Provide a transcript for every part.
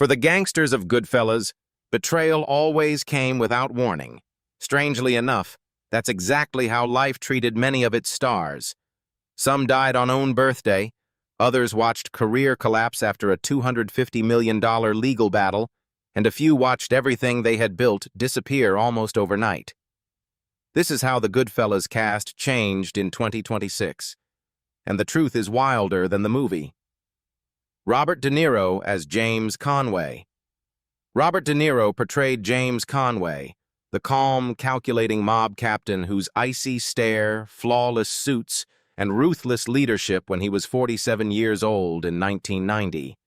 For the gangsters of Goodfellas, betrayal always came without warning. Strangely enough, that's exactly how life treated many of its stars. Some died on own birthday, others watched career collapse after a $250 million legal battle, and a few watched everything they had built disappear almost overnight. This is how the Goodfellas cast changed in 2026, and the truth is wilder than the movie. Robert De Niro as James Conway. Robert De Niro portrayed James Conway, the calm, calculating mob captain whose icy stare, flawless suits, and ruthless leadership when he was 47 years old in 1990.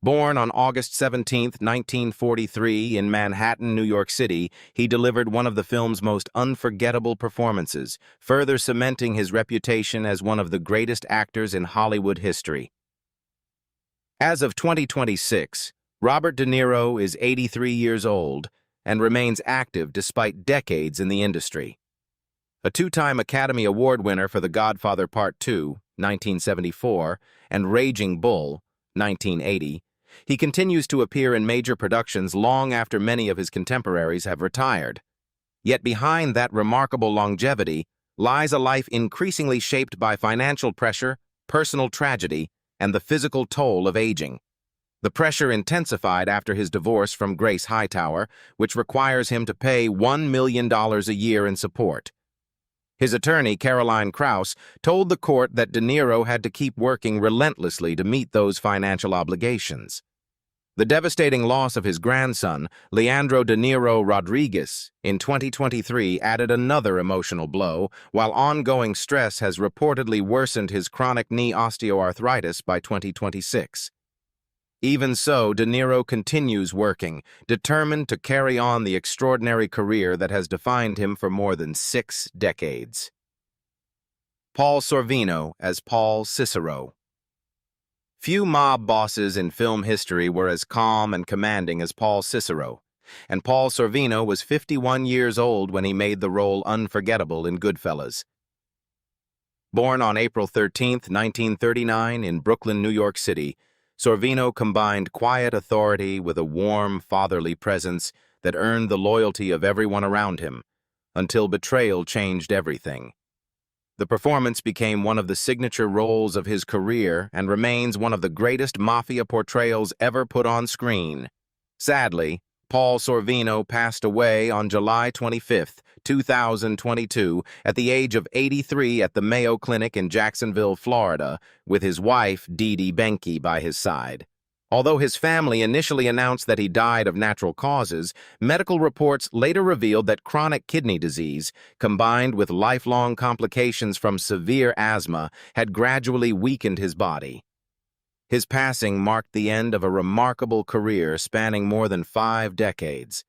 Born on August 17, 1943, in Manhattan, New York City, he delivered one of the film's most unforgettable performances, further cementing his reputation as one of the greatest actors in Hollywood history. As of 2026, Robert De Niro is 83 years old and remains active despite decades in the industry. A two-time Academy Award winner for The Godfather Part II, 1974, and Raging Bull, 1980, he continues to appear in major productions long after many of his contemporaries have retired. Yet behind that remarkable longevity lies a life increasingly shaped by financial pressure, personal tragedy, and the physical toll of aging. The pressure intensified after his divorce from Grace Hightower, which requires him to pay $1 million a year in support. His attorney, Caroline Krauss, told the court that De Niro had to keep working relentlessly to meet those financial obligations. The devastating loss of his grandson, Leandro De Niro Rodriguez, in 2023 added another emotional blow, while ongoing stress has reportedly worsened his chronic knee osteoarthritis by 2026. Even so, De Niro continues working, determined to carry on the extraordinary career that has defined him for more than 6 decades. Paul Sorvino as Paul Cicero. Few mob bosses in film history were as calm and commanding as Paul Cicero, and Paul Sorvino was 51 years old when he made the role unforgettable in Goodfellas. Born on April 13, 1939, in Brooklyn, New York City, Sorvino combined quiet authority with a warm, fatherly presence that earned the loyalty of everyone around him, until betrayal changed everything. The performance became one of the signature roles of his career and remains one of the greatest mafia portrayals ever put on screen. Sadly, Paul Sorvino passed away on July 25, 2022, at the age of 83 at the Mayo Clinic in Jacksonville, Florida, with his wife, Dee Dee Benke, by his side. Although his family initially announced that he died of natural causes, medical reports later revealed that chronic kidney disease, combined with lifelong complications from severe asthma, had gradually weakened his body. His passing marked the end of a remarkable career spanning more than 5 decades.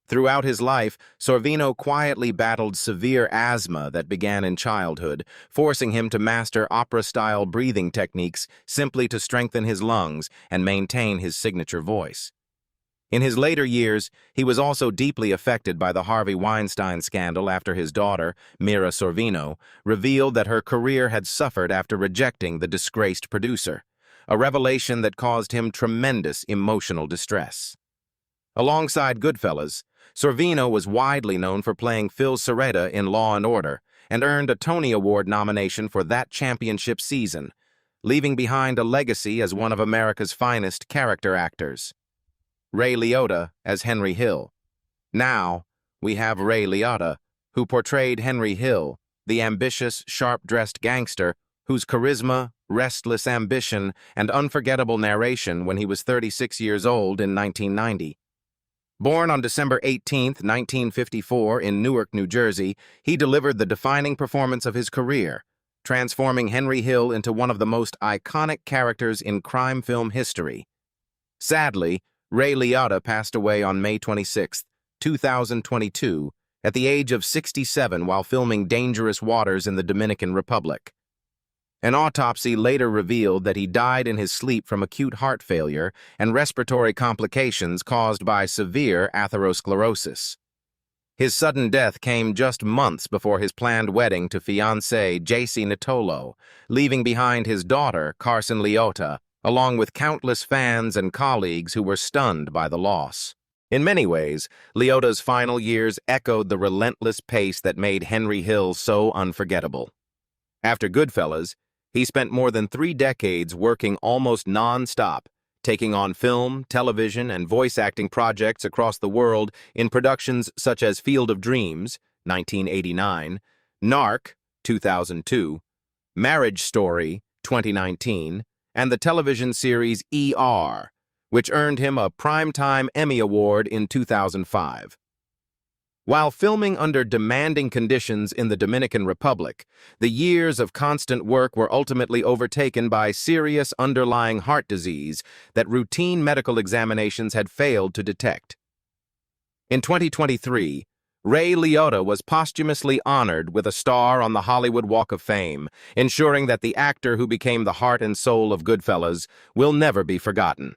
Throughout his life, Sorvino quietly battled severe asthma that began in childhood, forcing him to master opera-style breathing techniques simply to strengthen his lungs and maintain his signature voice. In his later years, he was also deeply affected by the Harvey Weinstein scandal after his daughter, Mira Sorvino, revealed that her career had suffered after rejecting the disgraced producer, a revelation that caused him tremendous emotional distress. Alongside Goodfellas, Sorvino was widely known for playing Phil Serretta in Law & Order and earned a Tony Award nomination for that championship season, leaving behind a legacy as one of America's finest character actors. Ray Liotta as Henry Hill. Now, we have Ray Liotta, who portrayed Henry Hill, the ambitious, sharp-dressed gangster whose charisma, restless ambition, and unforgettable narration when he was 36 years old in 1990. Born on December 18, 1954, in Newark, New Jersey, he delivered the defining performance of his career, transforming Henry Hill into one of the most iconic characters in crime film history. Sadly, Ray Liotta passed away on May 26, 2022, at the age of 67 while filming Dangerous Waters in the Dominican Republic. An autopsy later revealed that he died in his sleep from acute heart failure and respiratory complications caused by severe atherosclerosis. His sudden death came just months before his planned wedding to fiancée J.C. Nittolo, leaving behind his daughter, Carson Liotta, along with countless fans and colleagues who were stunned by the loss. In many ways, Liotta's final years echoed the relentless pace that made Henry Hill so unforgettable. After Goodfellas, he spent more than 3 decades working almost non-stop, taking on film, television, and voice acting projects across the world in productions such as Field of Dreams, 1989, Narc, 2002, Marriage Story, 2019, and the television series ER, which earned him a Primetime Emmy Award in 2005. While filming under demanding conditions in the Dominican Republic, the years of constant work were ultimately overtaken by serious underlying heart disease that routine medical examinations had failed to detect. In 2023, Ray Liotta was posthumously honored with a star on the Hollywood Walk of Fame, ensuring that the actor who became the heart and soul of Goodfellas will never be forgotten.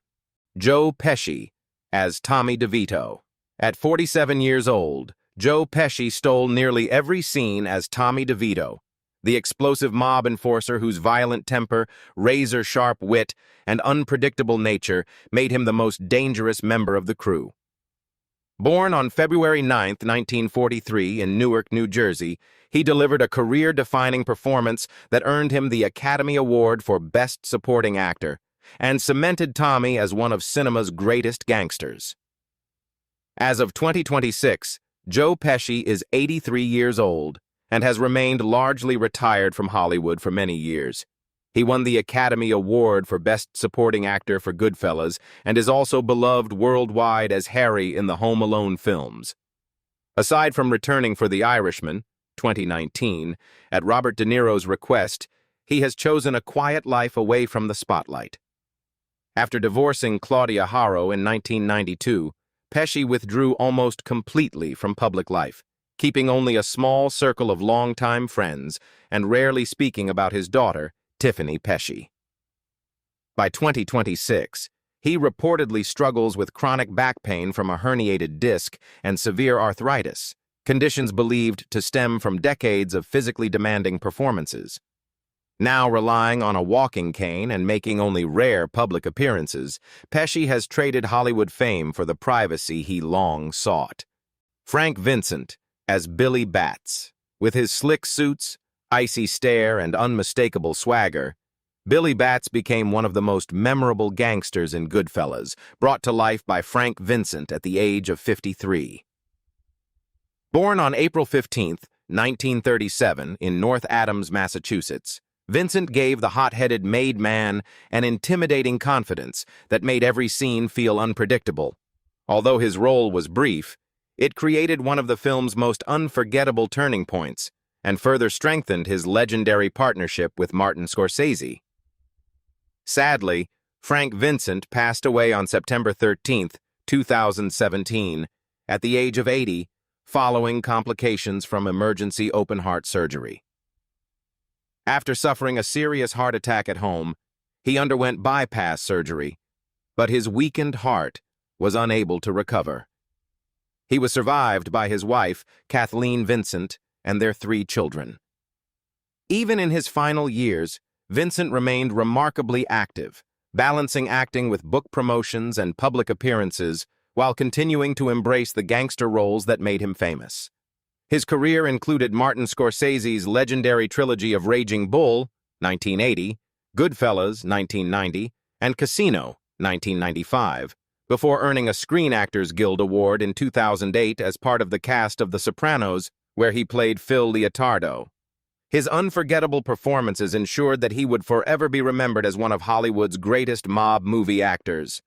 Joe Pesci as Tommy DeVito. At 47 years old, Joe Pesci stole nearly every scene as Tommy DeVito, the explosive mob enforcer whose violent temper, razor-sharp wit, and unpredictable nature made him the most dangerous member of the crew. Born on February 9, 1943, in Newark, New Jersey, he delivered a career-defining performance that earned him the Academy Award for Best Supporting Actor and cemented Tommy as one of cinema's greatest gangsters. As of 2026, Joe Pesci is 83 years old and has remained largely retired from Hollywood for many years. He won the Academy Award for Best Supporting Actor for Goodfellas and is also beloved worldwide as Harry in the Home Alone films. Aside from returning for The Irishman, 2019, at Robert De Niro's request, he has chosen a quiet life away from the spotlight. After divorcing Claudia Harrow in 1992, Pesci withdrew almost completely from public life, keeping only a small circle of longtime friends and rarely speaking about his daughter, Tiffany Pesci. By 2026, he reportedly struggles with chronic back pain from a herniated disc and severe arthritis, conditions believed to stem from decades of physically demanding performances. Now relying on a walking cane and making only rare public appearances, Pesci has traded Hollywood fame for the privacy he long sought. Frank Vincent as Billy Batts. With his slick suits, icy stare, and unmistakable swagger, Billy Batts became one of the most memorable gangsters in Goodfellas, brought to life by Frank Vincent at the age of 53. Born on April 15, 1937, in North Adams, Massachusetts, Vincent gave the hot-headed made man an intimidating confidence that made every scene feel unpredictable. Although his role was brief, it created one of the film's most unforgettable turning points and further strengthened his legendary partnership with Martin Scorsese. Sadly, Frank Vincent passed away on September 13, 2017, at the age of 80, following complications from emergency open-heart surgery. After suffering a serious heart attack at home, he underwent bypass surgery, but his weakened heart was unable to recover. He was survived by his wife, Kathleen Vincent, and their 3 children. Even in his final years, Vincent remained remarkably active, balancing acting with book promotions and public appearances while continuing to embrace the gangster roles that made him famous. His career included Martin Scorsese's legendary trilogy of Raging Bull, 1980, Goodfellas, 1990, and Casino, 1995, before earning a Screen Actors Guild Award in 2008 as part of the cast of The Sopranos, where he played Phil Leotardo. His unforgettable performances ensured that he would forever be remembered as one of Hollywood's greatest mob movie actors.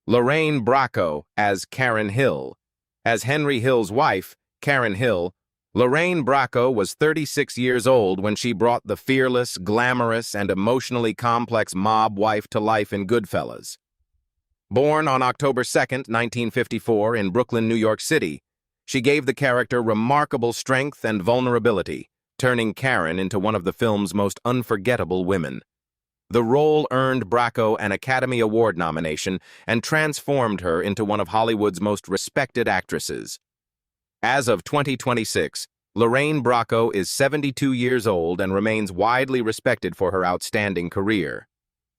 Lorraine Bracco as Karen Hill. As Henry Hill's wife, Karen Hill, Lorraine Bracco was 36 years old when she brought the fearless, glamorous, and emotionally complex mob wife to life in Goodfellas. Born on October 2, 1954, in Brooklyn, New York City, she gave the character remarkable strength and vulnerability, turning Karen into one of the film's most unforgettable women. The role earned Bracco an Academy Award nomination and transformed her into one of Hollywood's most respected actresses. As of 2026, Lorraine Bracco is 72 years old and remains widely respected for her outstanding career.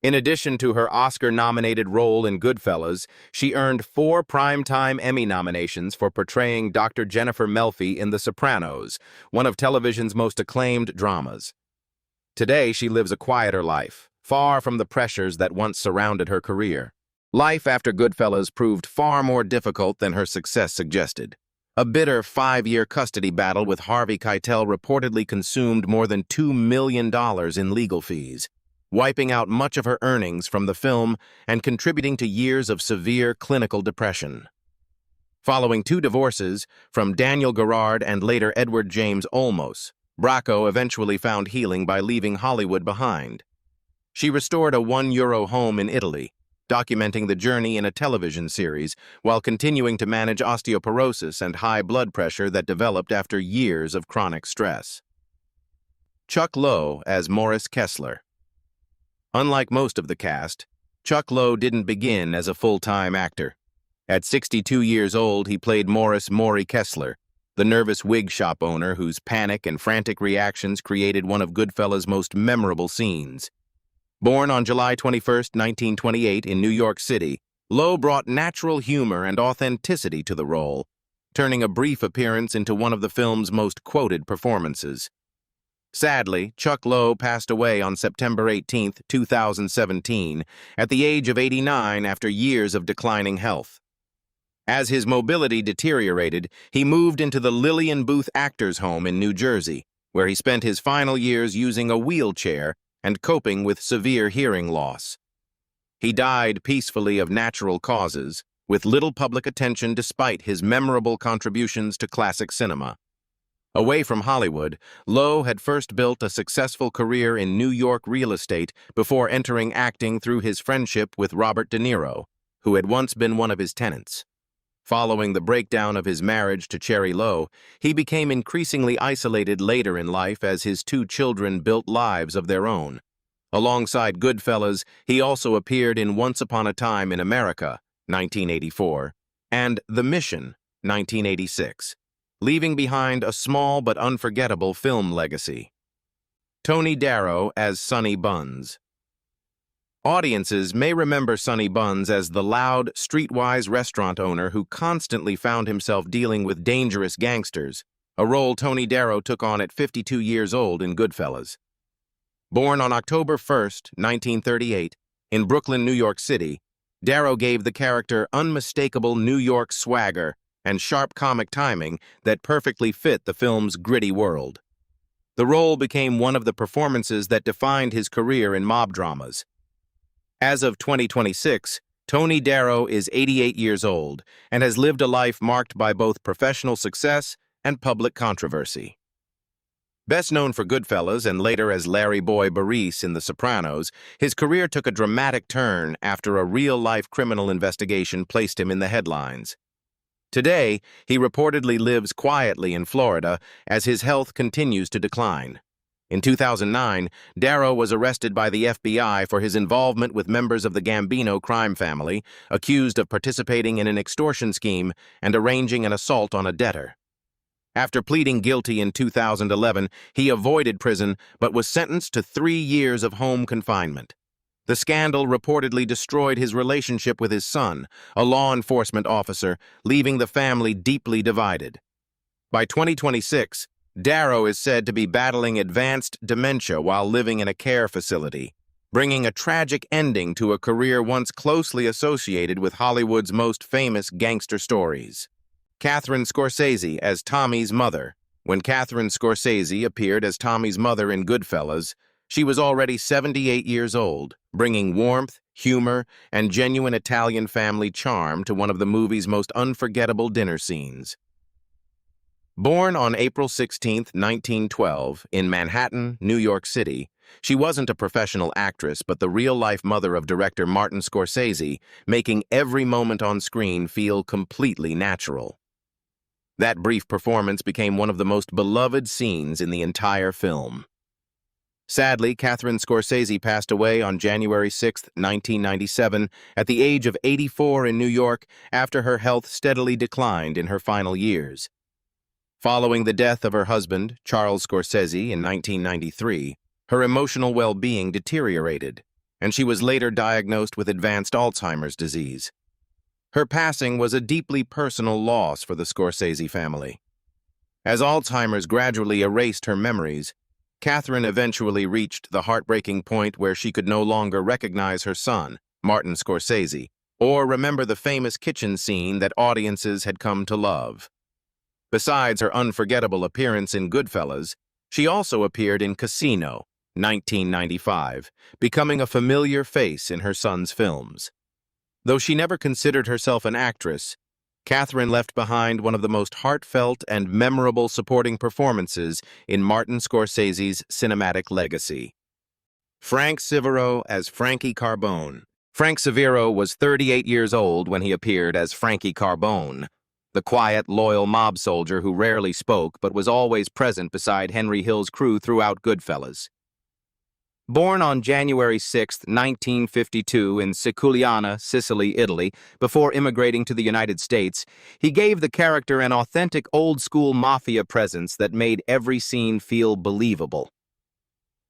In addition to her Oscar-nominated role in Goodfellas, she earned 4 Primetime Emmy nominations for portraying Dr. Jennifer Melfi in The Sopranos, one of television's most acclaimed dramas. Today, she lives a quieter life, far from the pressures that once surrounded her career. Life after Goodfellas proved far more difficult than her success suggested. A bitter 5-year custody battle with Harvey Keitel reportedly consumed more than $2 million in legal fees, wiping out much of her earnings from the film and contributing to years of severe clinical depression. Following 2 divorces from Daniel Garrard and later Edward James Olmos, Bracco eventually found healing by leaving Hollywood behind. She restored a €1 home in Italy, documenting the journey in a television series while continuing to manage osteoporosis and high blood pressure that developed after years of chronic stress. Chuck Lowe as Morris Kessler. Unlike most of the cast, Chuck Lowe didn't begin as a full-time actor. At 62 years old, he played Morris "Maury" Kessler, the nervous wig shop owner whose panic and frantic reactions created one of Goodfellas' most memorable scenes. Born on July 21, 1928 in New York City, Lowe brought natural humor and authenticity to the role, turning a brief appearance into one of the film's most quoted performances. Sadly, Chuck Lowe passed away on September 18, 2017, at the age of 89 after years of declining health. As his mobility deteriorated, he moved into the Lillian Booth Actors Home in New Jersey, where he spent his final years using a wheelchair and coping with severe hearing loss. He died peacefully of natural causes, with little public attention despite his memorable contributions to classic cinema. Away from Hollywood, Lowe had first built a successful career in New York real estate before entering acting through his friendship with Robert De Niro, who had once been one of his tenants. Following the breakdown of his marriage to Cherry Lowe, he became increasingly isolated later in life as his 2 children built lives of their own. Alongside Goodfellas, he also appeared in Once Upon a Time in America, 1984, and The Mission, 1986, leaving behind a small but unforgettable film legacy. Tony Darrow as Sonny Buns. Audiences may remember Sonny Buns as the loud, streetwise restaurant owner who constantly found himself dealing with dangerous gangsters, a role Tony Darrow took on at 52 years old in Goodfellas. Born on October 1, 1938, in Brooklyn, New York City, Darrow gave the character unmistakable New York swagger and sharp comic timing that perfectly fit the film's gritty world. The role became one of the performances that defined his career in mob dramas. As of 2026, Tony Darrow is 88 years old and has lived a life marked by both professional success and public controversy. Best known for Goodfellas and later as Larry Boy Baris in The Sopranos, his career took a dramatic turn after a real-life criminal investigation placed him in the headlines. Today, he reportedly lives quietly in Florida as his health continues to decline. In 2009, Darrow was arrested by the FBI for his involvement with members of the Gambino crime family, accused of participating in an extortion scheme and arranging an assault on a debtor. After pleading guilty in 2011, he avoided prison but was sentenced to 3 years of home confinement. The scandal reportedly destroyed his relationship with his son, a law enforcement officer, leaving the family deeply divided. By 2026, Darrow is said to be battling advanced dementia while living in a care facility, bringing a tragic ending to a career once closely associated with Hollywood's most famous gangster stories. Catherine Scorsese as Tommy's mother. When Catherine Scorsese appeared as Tommy's mother in Goodfellas, she was already 78 years old, bringing warmth, humor, and genuine Italian family charm to one of the movie's most unforgettable dinner scenes. Born on April 16, 1912, in Manhattan, New York City, she wasn't a professional actress but the real-life mother of director Martin Scorsese, making every moment on screen feel completely natural. That brief performance became one of the most beloved scenes in the entire film. Sadly, Catherine Scorsese passed away on January 6, 1997, at the age of 84 in New York after her health steadily declined in her final years. Following the death of her husband, Charles Scorsese, in 1993, her emotional well-being deteriorated. and she was later diagnosed with advanced Alzheimer's disease. Her passing was a deeply personal loss for the Scorsese family. As Alzheimer's gradually erased her memories, Catherine eventually reached the heartbreaking point where she could no longer recognize her son, Martin Scorsese, or remember the famous kitchen scene that audiences had come to love. Besides her unforgettable appearance in Goodfellas, she also appeared in Casino, 1995, becoming a familiar face in her son's films. Though she never considered herself an actress, Catherine left behind one of the most heartfelt and memorable supporting performances in Martin Scorsese's cinematic legacy. Frank Sivero as Frankie Carbone. Frank Sivero was 38 years old when he appeared as Frankie Carbone, the quiet, loyal mob soldier who rarely spoke but was always present beside Henry Hill's crew throughout Goodfellas. Born on January 6, 1952 in Siculiana, Sicily, Italy, before immigrating to the United States, he gave the character an authentic old-school mafia presence that made every scene feel believable.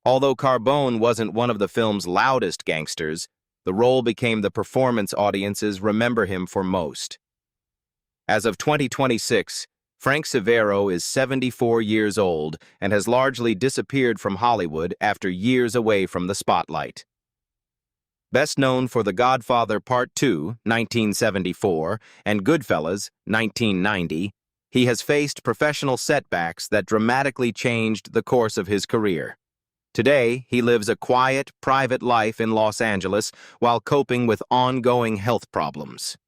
Although Carbone wasn't one of the film's loudest gangsters, the role became the performance audiences remember him for most. As of 2026, Frank Sivero is 74 years old and has largely disappeared from Hollywood after years away from the spotlight. Best known for The Godfather Part II, 1974, and Goodfellas, 1990, he has faced professional setbacks that dramatically changed the course of his career. Today, he lives a quiet, private life in Los Angeles while coping with ongoing health problems.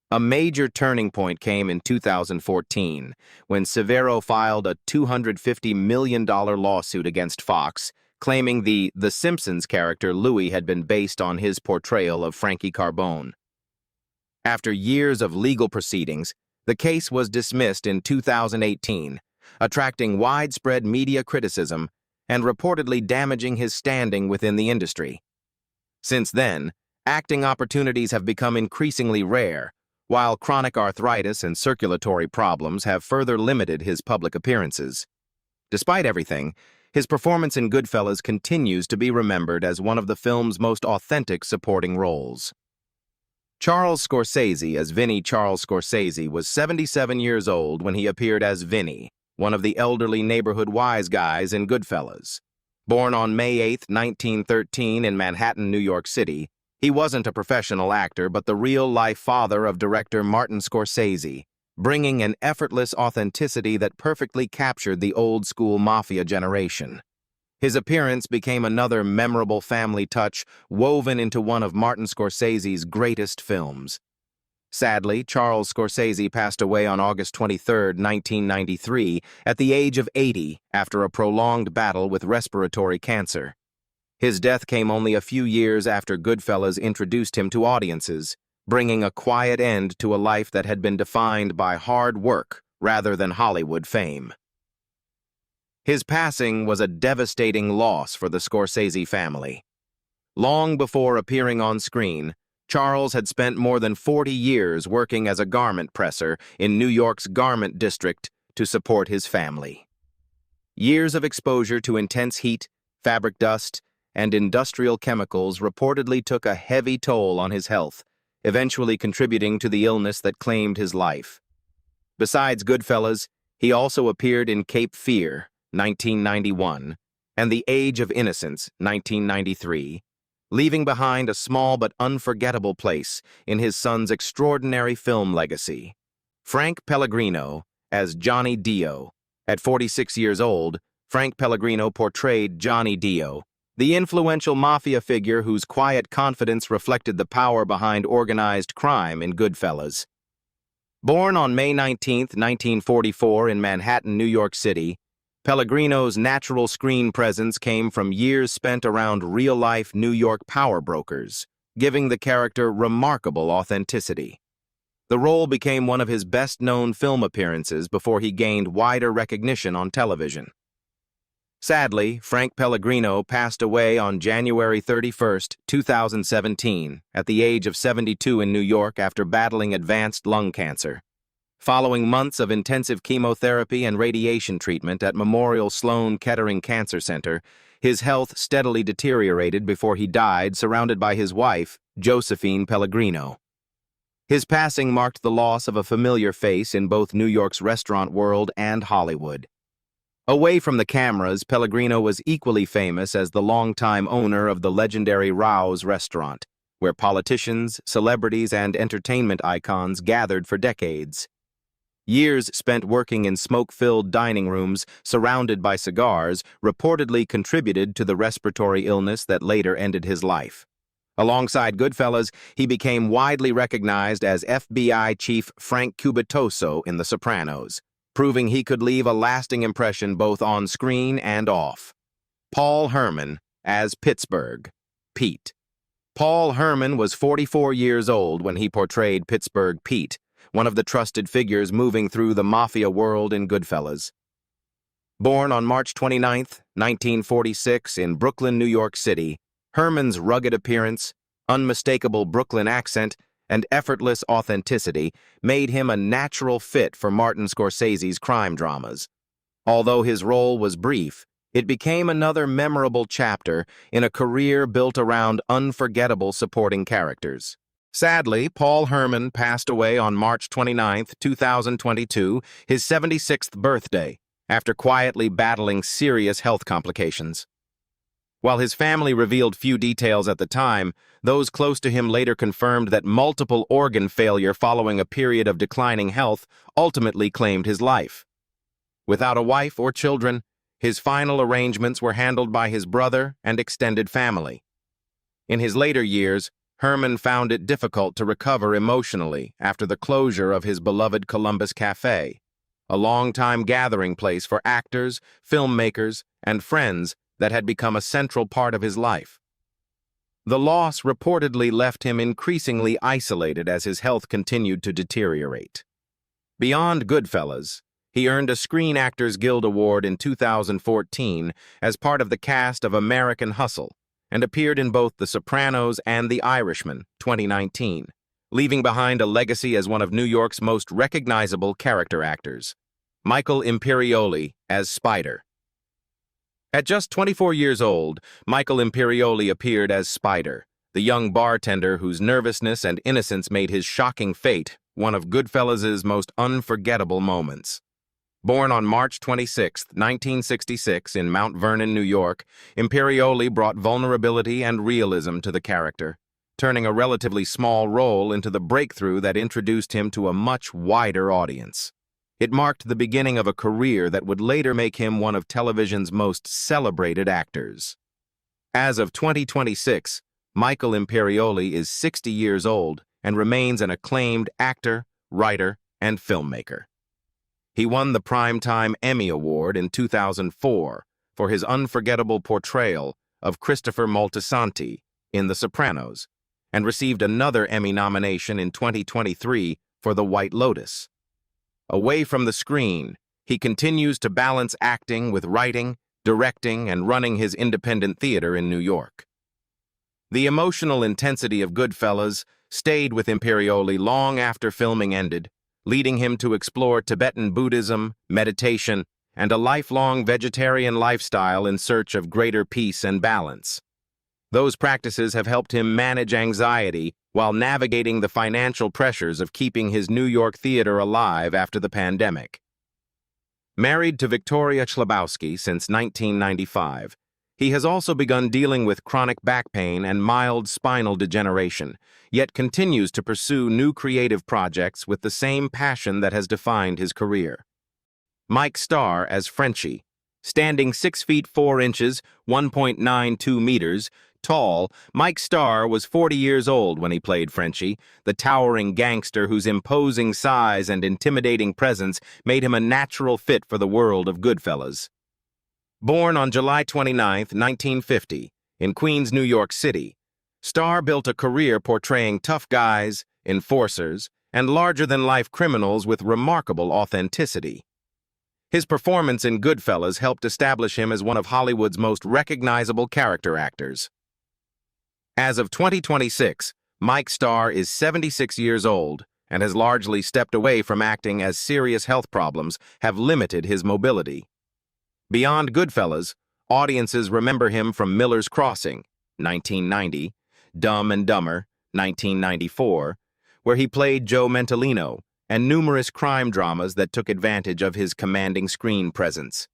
A major turning point came in 2014, when Sivero filed a $250 million lawsuit against Fox, claiming the Simpsons character Louis had been based on his portrayal of Frankie Carbone. After years of legal proceedings, the case was dismissed in 2018, attracting widespread media criticism and reportedly damaging his standing within the industry. Since then, acting opportunities have become increasingly rare, while chronic arthritis and circulatory problems have further limited his public appearances. Despite everything, his performance in Goodfellas continues to be remembered as one of the film's most authentic supporting roles. Charles Scorsese as Vinnie Charles Scorsese was 77 years old when he appeared as Vinnie, one of the elderly neighborhood wise guys in Goodfellas. Born on May 8, 1913 in Manhattan, New York City, he wasn't a professional actor but the real-life father of director Martin Scorsese, bringing an effortless authenticity that perfectly captured the old-school mafia generation. His appearance became another memorable family touch woven into one of Martin Scorsese's greatest films. Sadly, Charles Scorsese passed away on August 23, 1993, at the age of 80 after a prolonged battle with respiratory cancer. His death came only a few years after Goodfellas introduced him to audiences, bringing a quiet end to a life that had been defined by hard work rather than Hollywood fame. His passing was a devastating loss for the Scorsese family. Long before appearing on screen, Charles had spent more than 40 years working as a garment presser in New York's garment district to support his family. Years of exposure to intense heat, fabric dust, and industrial chemicals reportedly took a heavy toll on his health, eventually contributing to the illness that claimed his life. Besides Goodfellas, he also appeared in Cape Fear, 1991, and The Age of Innocence, 1993, leaving behind a small but unforgettable place in his son's extraordinary film legacy. Frank Pellegrino as Johnny Dio. At 46 years old, Frank Pellegrino portrayed Johnny Dio, the influential mafia figure whose quiet confidence reflected the power behind organized crime in Goodfellas. Born on May 19, 1944 in Manhattan, New York City, Pellegrino's natural screen presence came from years spent around real-life New York power brokers, giving the character remarkable authenticity. The role became one of his best-known film appearances before he gained wider recognition on television. Sadly, Frank Pellegrino passed away on January 31, 2017, at the age of 72 in New York after battling advanced lung cancer. Following months of intensive chemotherapy and radiation treatment at Memorial Sloan Kettering Cancer Center, his health steadily deteriorated before he died, surrounded by his wife, Josephine Pellegrino. His passing marked the loss of a familiar face in both New York's restaurant world and Hollywood. Away from the cameras, Pellegrino was equally famous as the longtime owner of the legendary Rao's restaurant, where politicians, celebrities, and entertainment icons gathered for decades. Years spent working in smoke-filled dining rooms surrounded by cigars reportedly contributed to the respiratory illness that later ended his life. Alongside Goodfellas, he became widely recognized as FBI Chief Frank Cubitoso in The Sopranos, proving he could leave a lasting impression both on screen and off. Paul Herman as Pittsburgh, Pete. Paul Herman was 44 years old when he portrayed Pittsburgh Pete, one of the trusted figures moving through the mafia world in Goodfellas. Born on March 29, 1946, in Brooklyn, New York City, Herman's rugged appearance, unmistakable Brooklyn accent, and effortless authenticity made him a natural fit for Martin Scorsese's crime dramas. Although his role was brief, it became another memorable chapter in a career built around unforgettable supporting characters. Sadly, Paul Herman passed away on March 29, 2022, his 76th birthday, after quietly battling serious health complications. While his family revealed few details at the time, those close to him later confirmed that multiple organ failure following a period of declining health ultimately claimed his life. Without a wife or children, his final arrangements were handled by his brother and extended family. In his later years, Herman found it difficult to recover emotionally after the closure of his beloved Columbus Cafe, a longtime gathering place for actors, filmmakers, and friends that had become a central part of his life. The loss reportedly left him increasingly isolated as his health continued to deteriorate. Beyond Goodfellas, he earned a Screen Actors Guild Award in 2014 as part of the cast of American Hustle and appeared in both The Sopranos and The Irishman, 2019, leaving behind a legacy as one of New York's most recognizable character actors. Michael Imperioli as Spider. At just 24 years old, Michael Imperioli appeared as Spider, the young bartender whose nervousness and innocence made his shocking fate one of Goodfellas' most unforgettable moments. Born on March 26, 1966, in Mount Vernon, New York, Imperioli brought vulnerability and realism to the character, turning a relatively small role into the breakthrough that introduced him to a much wider audience. It marked the beginning of a career that would later make him one of television's most celebrated actors. As of 2026, Michael Imperioli is 60 years old and remains an acclaimed actor, writer, and filmmaker. He won the Primetime Emmy Award in 2004 for his unforgettable portrayal of Christopher Moltisanti in The Sopranos, and received another Emmy nomination in 2023 for The White Lotus. Away from the screen, he continues to balance acting with writing, directing, and running his independent theater in New York. The emotional intensity of Goodfellas stayed with Imperioli long after filming ended, leading him to explore Tibetan Buddhism, meditation, and a lifelong vegetarian lifestyle in search of greater peace and balance. Those practices have helped him manage anxiety while navigating the financial pressures of keeping his New York theater alive after the pandemic. Married to Victoria Chlebowski since 1995, he has also begun dealing with chronic back pain and mild spinal degeneration, yet continues to pursue new creative projects with the same passion that has defined his career. Mike Starr as Frenchie. Standing 6 feet 4 inches, 1.92 meters, tall, Mike Starr was 40 years old when he played Frenchie, the towering gangster whose imposing size and intimidating presence made him a natural fit for the world of Goodfellas. Born on July 29, 1950, in Queens, New York City, Starr built a career portraying tough guys, enforcers, and larger-than-life criminals with remarkable authenticity. His performance in Goodfellas helped establish him as one of Hollywood's most recognizable character actors. As of 2026, Mike Starr is 76 years old and has largely stepped away from acting as serious health problems have limited his mobility. Beyond Goodfellas, Audiences remember him from Miller's Crossing, 1990, Dumb and Dumber, 1994, where he played Joe Mentalino, and numerous crime dramas that took advantage of his commanding screen presence.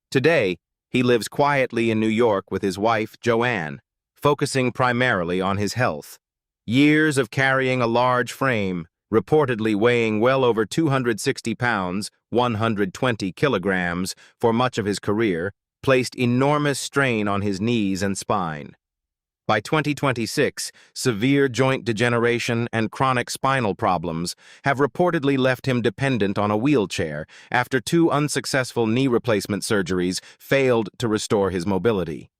Today, he lives quietly in New York with his wife, Joanne, focusing primarily on his health. Years of carrying a large frame, reportedly weighing well over 260 pounds, 120 kilograms, for much of his career, placed enormous strain on his knees and spine. By 2026, severe joint degeneration and chronic spinal problems have reportedly left him dependent on a wheelchair after 2 unsuccessful knee replacement surgeries failed to restore his mobility.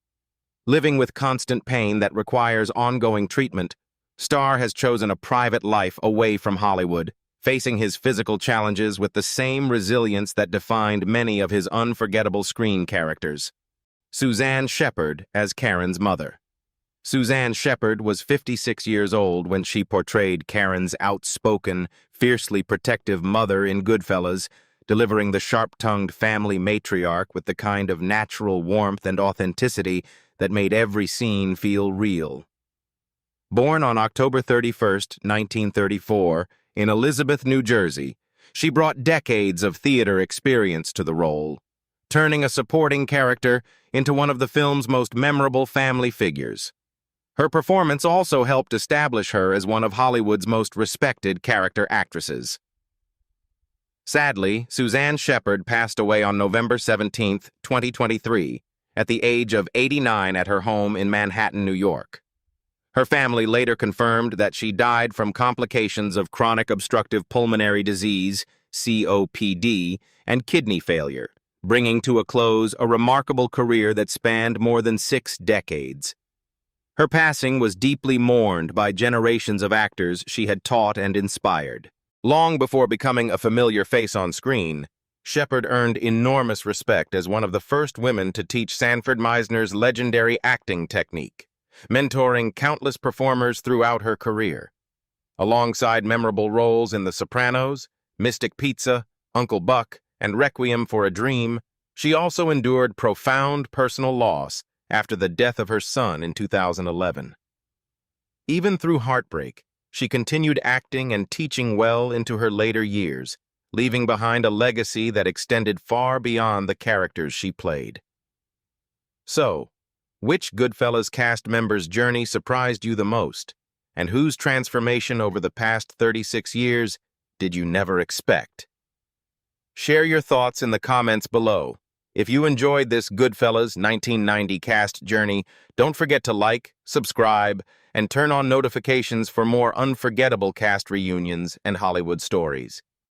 Living with constant pain that requires ongoing treatment, Starr has chosen a private life away from Hollywood, facing his physical challenges with the same resilience that defined many of his unforgettable screen characters. Suzanne Shepard as Karen's mother. Suzanne Shepard was 56 years old when she portrayed Karen's outspoken, fiercely protective mother in Goodfellas, delivering the sharp-tongued family matriarch with the kind of natural warmth and authenticity that made every scene feel real. Born on October 31, 1934, in Elizabeth, New Jersey, she brought decades of theater experience to the role, turning a supporting character into one of the film's most memorable family figures. Her performance also helped establish her as one of Hollywood's most respected character actresses. Sadly, Suzanne Shepard passed away on November 17, 2023, at the age of 89 at her home in Manhattan, New York. Her family later confirmed that she died from complications of chronic obstructive pulmonary disease, COPD, and kidney failure, bringing to a close a remarkable career that spanned more than 6 decades. Her passing was deeply mourned by generations of actors she had taught and inspired. Long before becoming a familiar face on screen, Shepard earned enormous respect as one of the first women to teach Sanford Meisner's legendary acting technique, mentoring countless performers throughout her career. Alongside memorable roles in The Sopranos, Mystic Pizza, Uncle Buck, and Requiem for a Dream, she also endured profound personal loss after the death of her son in 2011. Even through heartbreak, she continued acting and teaching well into her later years, leaving behind a legacy that extended far beyond the characters she played. So, which Goodfellas cast member's journey surprised you the most, and whose transformation over the past 36 years did you never expect? Share your thoughts in the comments below. If you enjoyed this Goodfellas 1990 cast journey, don't forget to like, subscribe, and turn on notifications for more unforgettable cast reunions and Hollywood stories.